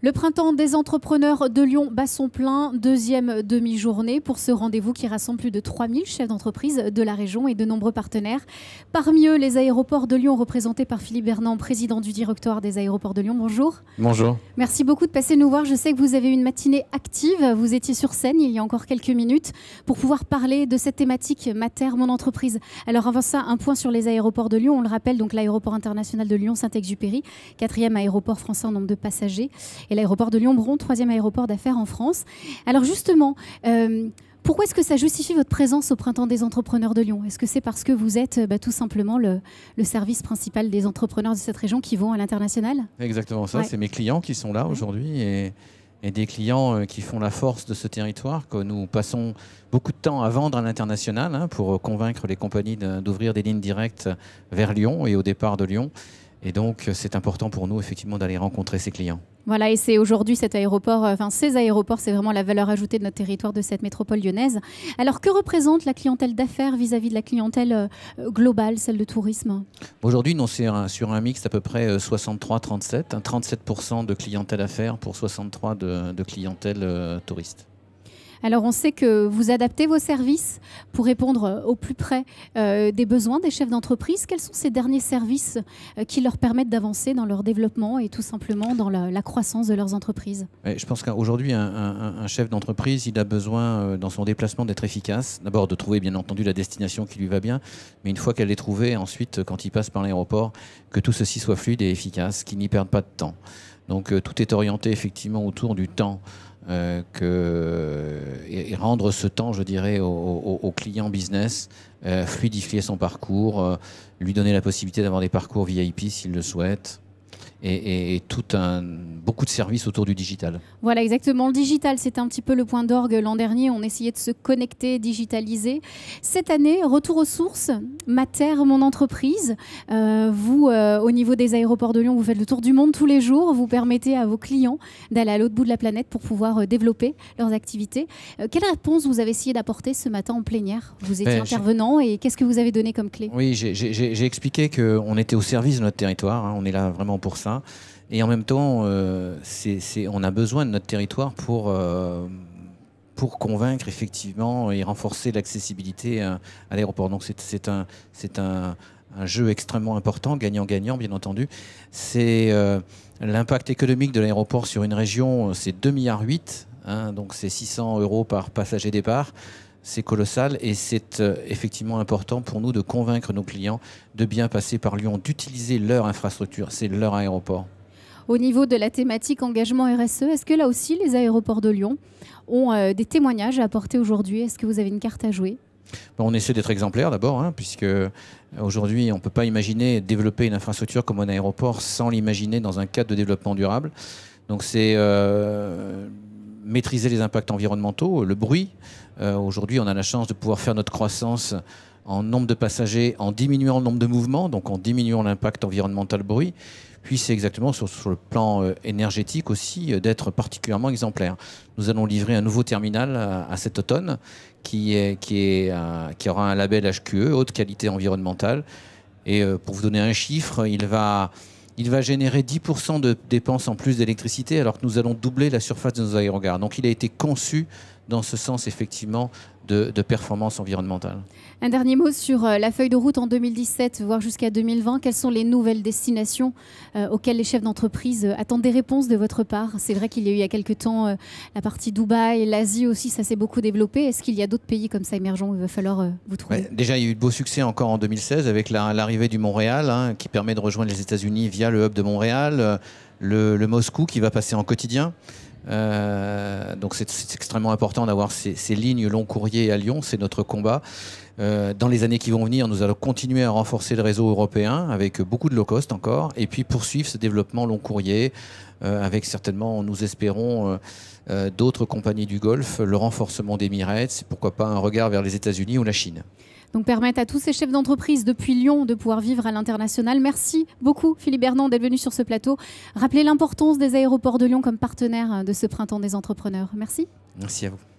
Le printemps des entrepreneurs de Lyon bat son plein, deuxième demi-journée pour ce rendez-vous qui rassemble plus de 3000 chefs d'entreprise de la région et de nombreux partenaires. Parmi eux, les aéroports de Lyon représentés par Philippe Bernand, président du directoire des aéroports de Lyon. Bonjour. Bonjour. Merci beaucoup de passer nous voir. Je sais que vous avez eu une matinée active. Vous étiez sur scène il y a encore quelques minutes pour pouvoir parler de cette thématique Mater, mon entreprise. Alors avant ça, un point sur les aéroports de Lyon. On le rappelle, donc l'aéroport international de Lyon-Saint-Exupéry, 4e aéroport français en nombre de passagers. Et l'aéroport de Lyon-Bron, 3e aéroport d'affaires en France. Alors justement, pourquoi est-ce que ça justifie votre présence au Printemps des entrepreneurs de Lyon? Est-ce que c'est parce que vous êtes tout simplement le service principal des entrepreneurs de cette région qui vont à l'international? Exactement ça, Ouais. c'est mes clients qui sont là aujourd'hui et des clients qui font la force de ce territoire, que nous passons beaucoup de temps à vendre à l'international pour convaincre les compagnies d'ouvrir des lignes directes vers Lyon et au départ de Lyon. Et donc, c'est important pour nous, effectivement, d'aller rencontrer ces clients. Voilà, et c'est aujourd'hui cet aéroport, ces aéroports, c'est vraiment la valeur ajoutée de notre territoire, de cette métropole lyonnaise. Alors, que représente la clientèle d'affaires vis-à-vis de la clientèle globale, celle de tourisme? Aujourd'hui, nous, c'est sur un mix d'à peu près 63-37, 37% de clientèle affaires pour 63% de clientèle touriste. Alors, on sait que vous adaptez vos services pour répondre au plus près des besoins des chefs d'entreprise. Quels sont ces derniers services qui leur permettent d'avancer dans leur développement et tout simplement dans la croissance de leurs entreprises? Je pense qu'aujourd'hui, un chef d'entreprise, il a besoin, dans son déplacement, d'être efficace. D'abord, de trouver, bien entendu, la destination qui lui va bien. Mais une fois qu'elle est trouvée, ensuite, quand il passe par l'aéroport, que tout ceci soit fluide et efficace, qu'il n'y perde pas de temps. Donc, tout est orienté, effectivement, autour du temps. Et rendre ce temps, je dirais, au client business, fluidifier son parcours, lui donner la possibilité d'avoir des parcours VIP s'il le souhaite, et beaucoup de services autour du digital. Voilà, exactement. Le digital, c'était un petit peu le point d'orgue l'an dernier. On essayait de se connecter, digitaliser. Cette année, retour aux sources, Mater, mon entreprise. Au niveau des aéroports de Lyon, vous faites le tour du monde tous les jours. Vous permettez à vos clients d'aller à l'autre bout de la planète pour pouvoir développer leurs activités. Quelle réponse vous avez essayé d'apporter ce matin en plénière? Vous étiez intervenant et qu'est-ce que vous avez donné comme clé? Oui, j'ai expliqué qu'on était au service de notre territoire. On est là vraiment pour ça. Et en même temps, on a besoin de notre territoire pour convaincre effectivement et renforcer l'accessibilité à l'aéroport. Donc c'est un jeu extrêmement important, gagnant-gagnant bien entendu. C'est l'impact économique de l'aéroport sur une région, c'est 2,8 milliards, donc c'est 600 € par passager départ. C'est colossal et c'est effectivement important pour nous de convaincre nos clients de bien passer par Lyon, d'utiliser leur infrastructure, c'est leur aéroport. Au niveau de la thématique engagement RSE, est-ce que là aussi les aéroports de Lyon ont des témoignages à apporter aujourd'hui? Est-ce que vous avez une carte à jouer? On essaie d'être exemplaire d'abord, puisque aujourd'hui on ne peut pas imaginer développer une infrastructure comme un aéroport sans l'imaginer dans un cadre de développement durable. Donc c'est maîtriser les impacts environnementaux, le bruit. Aujourd'hui, on a la chance de pouvoir faire notre croissance en nombre de passagers, en diminuant le nombre de mouvements, donc en diminuant l'impact environnemental bruit. Puis c'est exactement sur le plan énergétique aussi d'être particulièrement exemplaire. Nous allons livrer un nouveau terminal à cet automne qui aura un label HQE, haute qualité environnementale. Et pour vous donner un chiffre, il va générer 10% de dépenses en plus d'électricité alors que nous allons doubler la surface de nos aérogares. Donc il a été conçu dans ce sens effectivement de performance environnementale. Un dernier mot sur la feuille de route en 2017, voire jusqu'à 2020. Quelles sont les nouvelles destinations auxquelles les chefs d'entreprise attendent des réponses de votre part? C'est vrai qu'il y a eu il y a quelques temps la partie Dubaï, l'Asie aussi, ça s'est beaucoup développé. Est-ce qu'il y a d'autres pays comme ça émergents où il va falloir vous trouver? Déjà, il y a eu de beaux succès encore en 2016 avec l'arrivée du Montréal qui permet de rejoindre les États-Unis via le hub de Montréal, le Moscou qui va passer en quotidien. Donc c'est extrêmement important d'avoir ces lignes long courrier à Lyon, c'est notre combat. Dans les années qui vont venir, nous allons continuer à renforcer le réseau européen avec beaucoup de low cost encore, et puis poursuivre ce développement long courrier avec certainement, nous espérons, d'autres compagnies du Golfe, le renforcement d'Emirates, pourquoi pas un regard vers les États-Unis ou la Chine. Donc permettre à tous ces chefs d'entreprise depuis Lyon de pouvoir vivre à l'international. Merci beaucoup Philippe Bernand d'être venu sur ce plateau. Rappelez l'importance des aéroports de Lyon comme partenaire de ce printemps des entrepreneurs. Merci. Merci à vous.